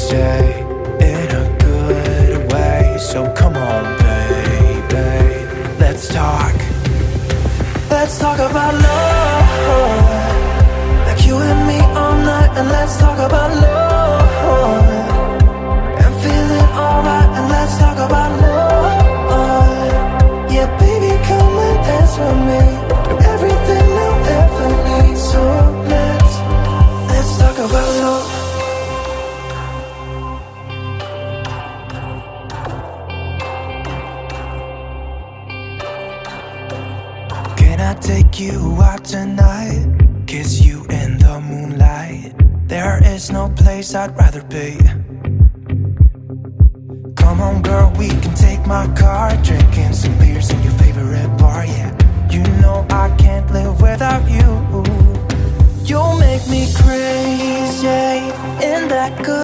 say in a good way. So come on, baby, let's talk. Let's talk about love, like you and me all night. And let's talk about love and feeling alright. And let's talk about love. Yeah, baby, come and dance with me. Everything I'll ever need. So let's talk about love. Can I take you out tonight? Kiss you in the moonlight. There is no place I'd rather be. Come on, girl, we can take my car, drinking some beers in your favorite bar. Yeah, you know I can't live without you. You make me crazy in that good